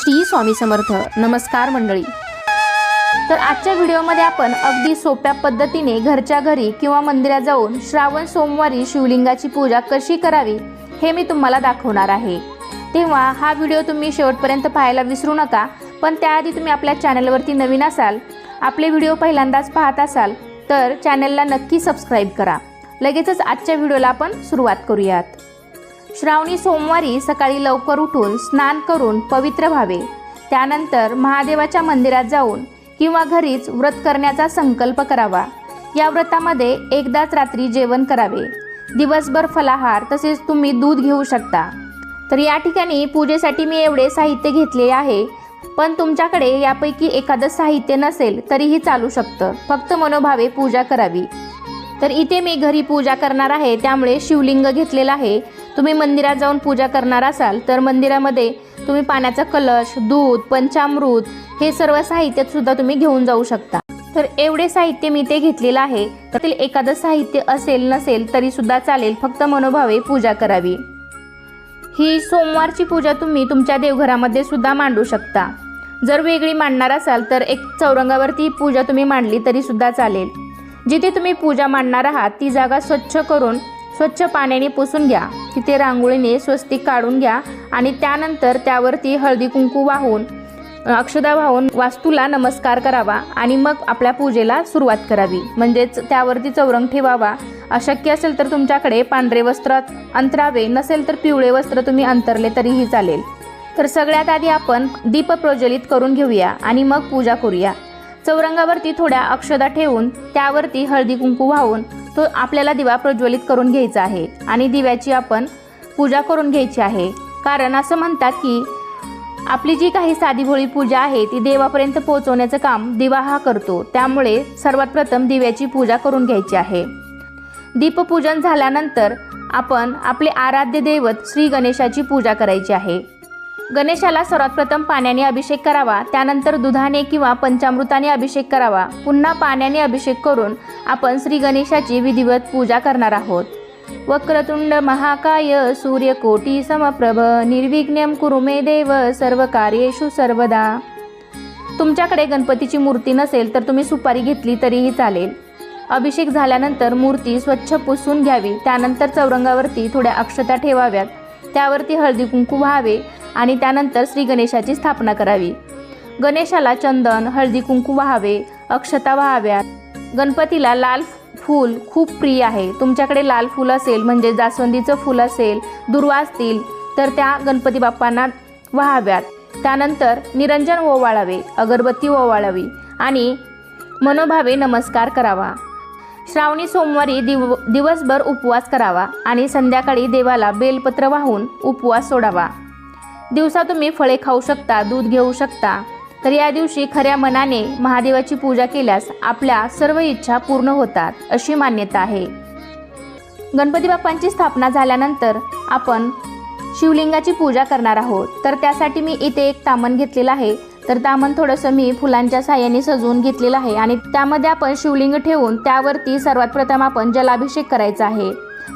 श्री स्वामी समर्थ. नमस्कार मंडळी. तर आजच्या व्हिडिओमध्ये आपण अगदी सोप्या पद्धतीने घरच्या घरी किंवा मंदिरात जाऊन श्रावण सोमवारी शिवलिंगाची पूजा कशी करावी हे मी तुम्हाला दाखवणार आहे. तेव्हा हा व्हिडिओ तुम्ही शेवटपर्यंत पाहायला विसरू नका. पण त्याआधी तुम्ही आपल्या चॅनलवरती नवीन असाल, आपले व्हिडिओ पहिल्यांदाच पाहत असाल तर चॅनलला नक्की सबस्क्राईब करा. लगेचच आजच्या व्हिडिओला आपण सुरुवात करूयात. श्रावणी सोमवारी सकाळी लवकर उठून स्नान करून पवित्र व्हावे. त्यानंतर महादेवाच्या मंदिरात जाऊन किंवा घरीच व्रत करण्याचा संकल्प करावा. या व्रतामध्ये एकदाच रात्री जेवण करावे. दिवसभर फलाहार तसेच तुम्ही दूध घेऊ शकता. तर या ठिकाणी पूजेसाठी मी एवढे साहित्य घेतले आहे. पण तुमच्याकडे यापैकी एखादं साहित्य नसेल तरीही चालू शकतं. फक्त मनोभावे पूजा करावी. तर इथे मी घरी पूजा करणार आहे त्यामुळे शिवलिंग घेतलेला आहे. तुम्ही मंदिरात जाऊन पूजा करणार असाल तर मंदिरामध्ये तुम्ही पाण्याचा कलश, दूध, पंचामृत हे सर्व साहित्य सुद्धा तुम्ही घेऊन जाऊ शकता. तर एवढे साहित्य मी ते घेतलेलं आहे. त्यातील एखादं साहित्य असेल नसेल तरी सुद्धा चालेल. फक्त मनोभावे पूजा करावी. ही सोमवारची पूजा तुम्ही तुमच्या देवघरामध्ये सुद्धा मांडू शकता. जर वेगळी मांडणार असाल तर एक चौरंगावरती पूजा तुम्ही मांडली तरी सुद्धा चालेल. जिथे तुम्ही पूजा मांडणार आहात ती जागा स्वच्छ करून स्वच्छ पाण्याने पुसून घ्या. तिथे रांगोळीने स्वस्तिक काढून घ्या आणि त्यानंतर त्यावरती हळदी कुंकू वाहून अक्षदा वाहून वास्तूला नमस्कार करावा आणि मग आपल्या पूजेला सुरुवात करावी. म्हणजेच त्यावरती चौरंग ठेवावा. अशक्य असेल तर तुमच्याकडे पांढरे वस्त्र अंतरावे, नसेल तर पिवळे वस्त्र तुम्ही अंतरले तरीही चालेल. तर सगळ्यात आधी आपण दीप प्रज्वलित करून घेऊया आणि मग पूजा करूया. चौरंगावरती थोड्या अक्षदा ठेवून त्यावरती हळदी कुंकू वाहून तो आपल्याला दिवा प्रज्वलित करून घ्यायचा आहे आणि दिव्याची आपण पूजा करून घ्यायची आहे. कारण असं म्हणतात की आपली जी काही साधी भोळी पूजा आहे ती देवापर्यंत पोहोचवण्याचं काम दिवा हा करतो. त्यामुळे सर्वात प्रथम दिव्याची पूजा करून घ्यायची आहे. दीपपूजन झाल्यानंतर आपण आपले आराध्य दैवत श्री गणेशाची पूजा करायची आहे. गणेशाला सर्वात प्रथम पाण्याने अभिषेक करावा. त्यानंतर दुधाने किंवा पंचामृताने अभिषेक करावा. पुन्हा पाण्याने अभिषेक करून आपण श्री गणेशाची विधिवत पूजा करणार आहोत. वक्रतुंड महाकाय सूर्यकोटी समप्रभ निर्विघ्नं कुरु मे देव सर्व कार्येषु सर्वदा. तुमच्याकडे गणपतीची मूर्ती नसेल तर तुम्ही सुपारी घेतली तरीही चालेल. अभिषेक झाल्यानंतर मूर्ती स्वच्छ पुसून घ्यावी. त्यानंतर चौरंगावरती थोड्या अक्षता ठेवाव्यात. त्यावरती हळदी कुंकू व्हावे आणि त्यानंतर श्री गणेशाची स्थापना करावी. गणेशाला चंदन, हळदी कुंकू व्हावे, अक्षता व्हाव्यात. गणपतीला लाल फूल खूप प्रिय आहे. तुमच्याकडे लाल फूल असेल म्हणजे जास्वंदीचं फूल असेल, दुर्वा असतील तर त्या गणपती बाप्पांना व्हाव्यात. त्यानंतर निरंजन ओवाळावे, अगरबत्ती ओवाळावी आणि मनोभावे नमस्कार करावा. श्रावणी सोमवारी दिवसभर उपवास करावा आणि संध्याकाळी देवाला बेलपत्र वाहून उपवास सोडावा. दिवसा तुम्ही फळे खाऊ शकता, दूध घेऊ शकता. तर या दिवशी खऱ्या मनाने महादेवाची पूजा केल्यास आपल्या सर्व इच्छा पूर्ण होतात अशी मान्यता आहे. गणपती बाप्पांची स्थापना झाल्यानंतर आपण शिवलिंगाची पूजा करणार आहोत. तर त्यासाठी मी इथे एक तामण घेतलेलं आहे. तर तामण थोडंसं मी फुलांच्या साह्याने सजवून घेतलेलं आहे आणि त्यामध्ये आपण शिवलिंग ठेवून त्यावरती सर्वात प्रथम आपण जलाभिषेक करायचा आहे.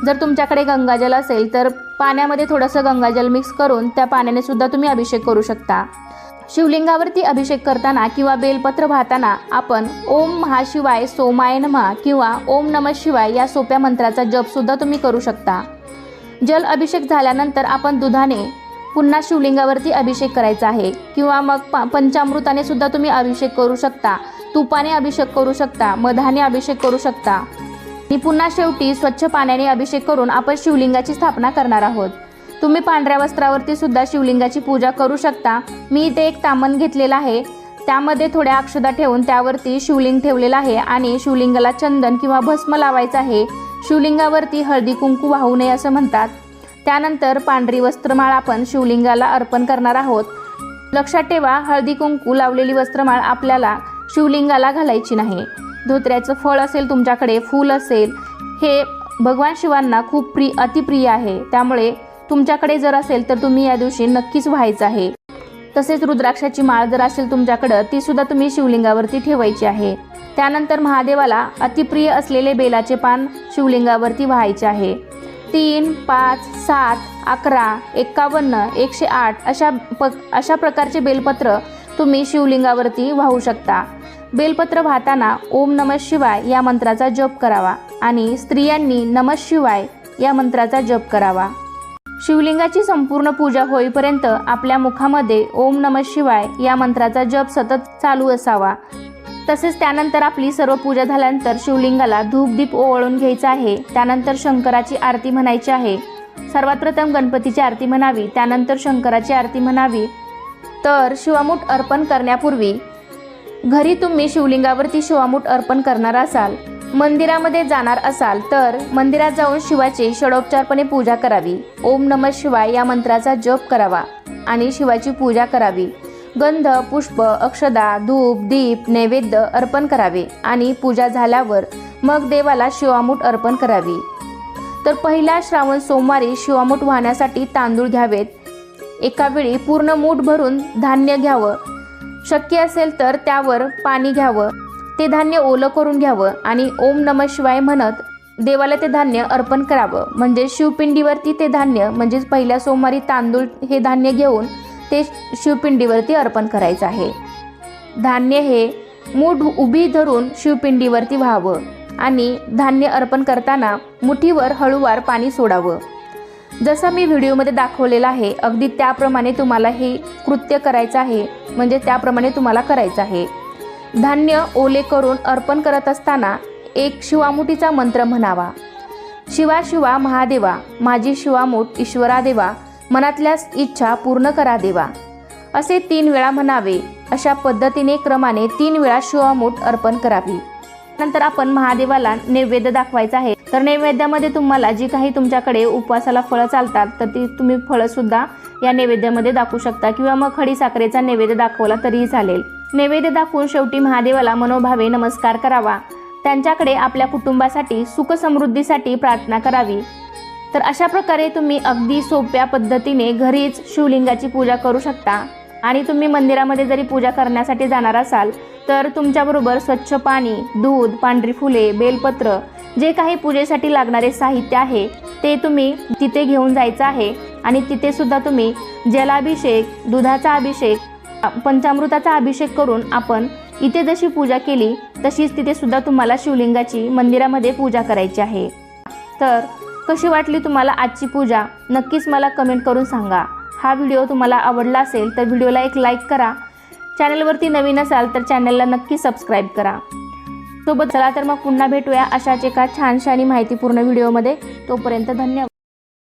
जर तुमच्याकडे गंगाजल असेल तर पाण्यामध्ये थोडंसं गंगाजल मिक्स करून त्या पाण्याने सुद्धा तुम्ही अभिषेक करू शकता. शिवलिंगावरती अभिषेक करताना किंवा बेलपत्र वाहताना आपण ओम महाशिवाय सोमाय नमः किंवा ओम नमः शिवाय या सोप्या मंत्राचा जप सुद्धा तुम्ही करू शकता. जल अभिषेक झाल्यानंतर आपण दुधाने पुन्हा शिवलिंगावरती अभिषेक करायचा आहे किंवा मग पंचामृताने सुद्धा तुम्ही अभिषेक करू शकता. तुपाने अभिषेक करू शकता, मधाने अभिषेक करू शकता आणि पुन्हा शेवटी स्वच्छ पाण्याने अभिषेक करून आपण शिवलिंगाची स्थापना करणार आहोत. तुम्ही पांढऱ्या वस्त्रावरती सुद्धा शिवलिंगाची पूजा करू शकता. मी इथे एक तामण घेतलेला आहे. त्यामध्ये थोड्या अक्षदा ठेवून त्यावरती शिवलिंग ठेवलेलं आहे आणि शिवलिंगाला चंदन किंवा भस्म लावायचं आहे. शिवलिंगावरती हळदी कुंकू वाहू नये असं म्हणतात. त्यानंतर पांढरी वस्त्रमाळ आपण शिवलिंगाला अर्पण करणार आहोत. लक्षात ठेवा, हळदी कुंकू लावलेली वस्त्रमाळ आपल्याला शिवलिंगाला घालायची नाही. धोत्र्याचं फळ असेल तुमच्याकडे, फूल असेल, हे भगवान शिवांना खूप अतिप्रिय आहे. त्यामुळे तुमच्याकडे जर असेल तर तुम्ही या दिवशी नक्कीच व्हायचं आहे. तसेच रुद्राक्षाची माळ जर असेल तुमच्याकडं ती सुद्धा तुम्ही शिवलिंगावरती ठेवायची आहे. त्यानंतर महादेवाला अतिप्रिय असलेले बेलाचे पान शिवलिंगावरती व्हायचे आहे. 3, 5, 7, 11, 51, 108 अशा प्रकारचे बेलपत्र तुम्ही शिवलिंगावरती वाहू शकता। बेलपत्र वाहताना ओम नमः शिवाय या मंत्राचा जप करावा आणि स्त्रियांनी नमः शिवाय या मंत्राचा जप करावा। शिवलिंगाची संपूर्ण पूजा होईपर्यंत आपल्या मुखामध्ये ओम नमः शिवाय या मंत्राचा जप सतत चालू असावा। तसेच त्यानंतर आपली सर्व पूजा झाल्यानंतर शिवलिंगाला धूपदीप ओवाळून घ्यायचा आहे। त्यानंतर शंकराची आरती म्हणायची आहे। सर्वात प्रथम गणपतीची आरती म्हणावी, त्यानंतर शंकराची आरती म्हणावी। तर शिवामूठ अर्पण करण्यापूर्वी घरी तुम्ही शिवलिंगावरती शिवामूठ अर्पण करणार असाल, मंदिरामध्ये जाणार असाल तर मंदिरात जाऊन शिवाची षडोपचारपणे पूजा करावी। ओम नमः शिवाय या मंत्राचा जप करावा आणि शिवाची पूजा करावी। गंध, पुष्प, अक्षदा, धूप, दीप, नैवेद्य अर्पण करावे आणि पूजा झाल्यावर मग देवाला शिवामूठ अर्पण करावी। तर पहिल्या श्रावण सोमवारी शिवामूठ वाहण्यासाठी तांदूळ घ्यावेत। एका वेळी पूर्ण मूठ भरून धान्य घ्यावं। शक्य असेल तर त्यावर पाणी घ्यावं, ते धान्य ओलं करून घ्यावं आणि ओम नमः शिवाय म्हणत देवाला ते धान्य अर्पण करावं। म्हणजे शिवपिंडीवरती ते धान्य, म्हणजेच पहिल्या सोमवारी तांदूळ हे धान्य घेऊन ते शिवपिंडीवरती अर्पण करायचं आहे। धान्य हे मूठ उभी धरून शिवपिंडीवरती व्हावं आणि धान्य अर्पण करताना मुठीवर हळूवार पाणी सोडावं। जसं मी व्हिडिओमध्ये दाखवलेलं आहे अगदी त्याप्रमाणे तुम्हाला हे कृत्य करायचं आहे, म्हणजे त्याप्रमाणे तुम्हाला करायचं आहे। धान्य ओले करून अर्पण करत असताना एक शिवामुठीचा मंत्र म्हणावा। शिवा शिवा महादेवा, माझी शिवामूठ ईश्वरा देवा, मनातल्या इच्छा पूर्ण करा देवा, असे 3 वेळा म्हणावे। अशा पद्धतीने क्रमाने 3 वेळा शिवामूठ अर्पण करावी। नंतर आपण महादेवाला नैवेद्य दाखवायचा आहे। तर नैवेद्यामध्ये तुम्हाला जी काही तुमच्याकडे उपवासाला फळं चालतात तर ती तुम्ही फळं सुद्धा या नैवेद्यामध्ये दाखवू शकता किंवा मग खडी साखरेचा नैवेद्य दाखवला तरीही चालेल। नैवेद्य दाखवून शेवटी महादेवाला मनोभावे नमस्कार करावा। त्यांच्याकडे आपल्या कुटुंबासाठी सुख समृद्धीसाठी प्रार्थना करावी। तर अशा प्रकारे तुम्ही अगदी सोप्या पद्धतीने घरीच शिवलिंगाची पूजा करू शकता। आणि तुम्ही मंदिरामध्ये जरी पूजा करण्यासाठी जाणार असाल तर तुमच्याबरोबर स्वच्छ पाणी, दूध, पांढरी फुले, बेलपत्र, जे काही पूजेसाठी लागणारे साहित्य आहे ते तुम्ही तिथे घेऊन जायचं आहे। आणि तिथे सुद्धा तुम्ही जलाभिषेक, दुधाचा अभिषेक, पंचामृताचा अभिषेक करून आपण इथे जशी पूजा केली तशीच तिथे सुद्धा तुम्हाला शिवलिंगाची मंदिरामध्ये पूजा करायची आहे। तर कशी वाटली तुम्हाला आजची पूजा नक्कीच मला कमेंट करून सांगा। हा व्हिडिओ तुम्हाला आवडला असेल तर व्हिडिओला एक लाईक करा। चॅनलवरती नवीन असाल तर चॅनलला नक्की सबस्क्राईब करा। सोबत चला तर मग पुन्हा भेटूया अशाच एका छानशा आणि माहितीपूर्ण व्हिडिओमध्ये। तोपर्यंत धन्यवाद।